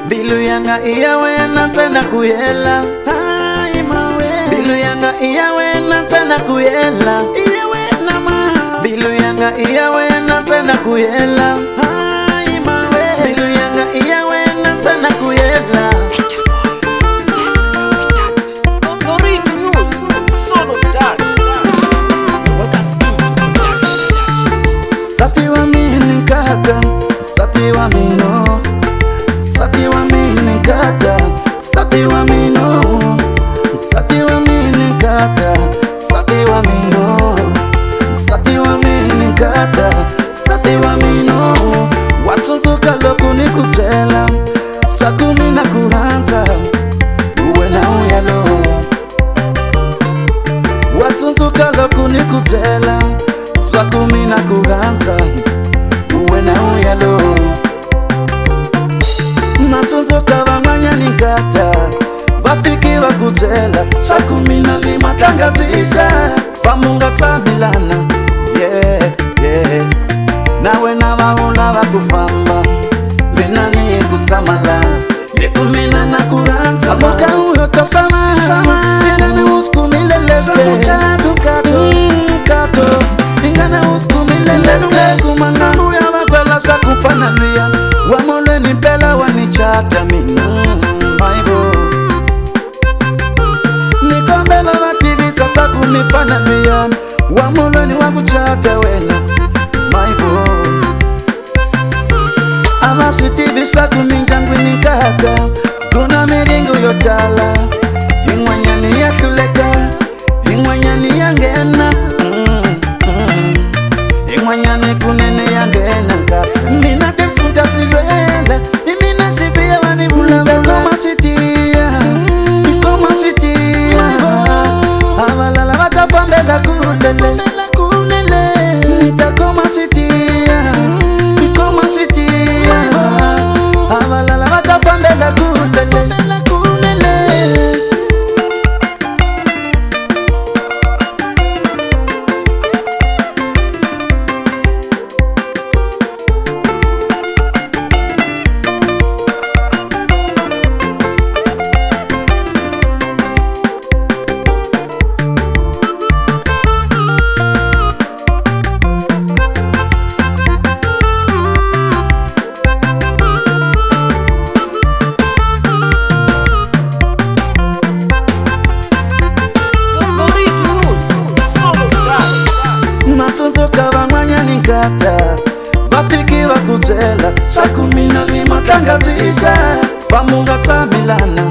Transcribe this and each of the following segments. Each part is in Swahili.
Bilu yanga iyawe natana kuyela. Ai mawe. Bilu yanga iyawe natana kuyela. Iyawe nama. Bilu yanga iyawe natana kuyela. Ai mawe. Bilu yanga iyawe natana kuyela. Sati wa mini kata, sati wa mino, sati wa mini kata, sati wa mino, sati wa mini kata, sati wa mino, sati wa mini kata, sati wa mino. Watunzuka loku ni kutela, sakumi na kuranza, uwe na uyalo. Watunzuka loku ni kutela, sakumi na kuranza, uwe na uyalo. Natunzuka vamanya nikata, vafiki vakutela, sakumi na lima tangatisha, famunga tabilana, yeah, yeah. Nawe na vaula vakufamba, mina ni kutsamala, yekumina na kuranza. Amuka uyo tosama, mina ni uskumileleke, samuchadu kato, kato. Ingana uskumileleke, kumangamu ya wakwela sa kufanalia, wamole ni pela wanichata mina, maibo. Nikombela wativisa sa kumifanalia, wamole ni wakuchata wena, maibo. Amasitivisa kuminjangwi nikata, kuna miringu yotala, ingwanyani ya kuleka, ingwanyani ya ngena, ingwanyani kunene ya ngena kata. Mina tersunta silwele, imina sivia wani vula vula sitia, ikoma sitia. Avalala watafambela kulele, nitakoma sitia, ikoma sitia. Avalala watafambela kulele. Natunzuka vamanya nikata, vafiki vakutela, sakumi na lima tangatisha, famunga tabilana,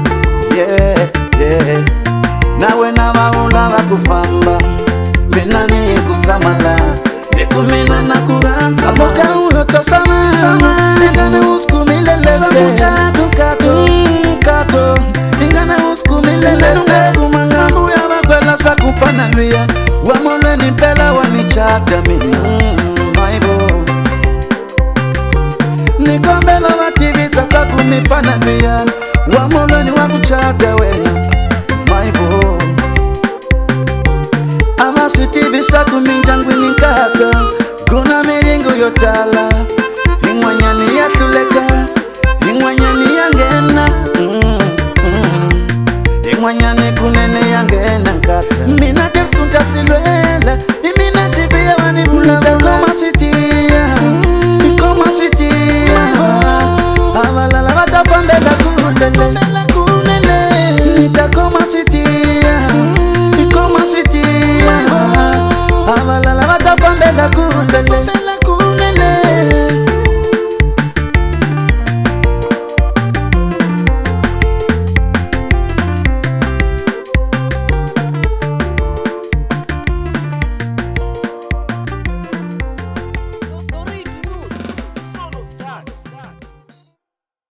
yeah, yeah. Nawe na vaula vakufamba, mina ni kutsamala, yekumina na kuranza. Amuka uyo tosama, ingana uskumileleke, samuchadu kato, kato. Ingana uskumileleke, kumangamu ya wakwela sa kufanalia, wamole ni pela wanichata mina, maibo. Nikombela wativisa sa kumifanalia, wamole ni wakuchata wena, maibo. Amasitivisa kuminjangwi nikata, kuna miringu yotala, ingwanyani ya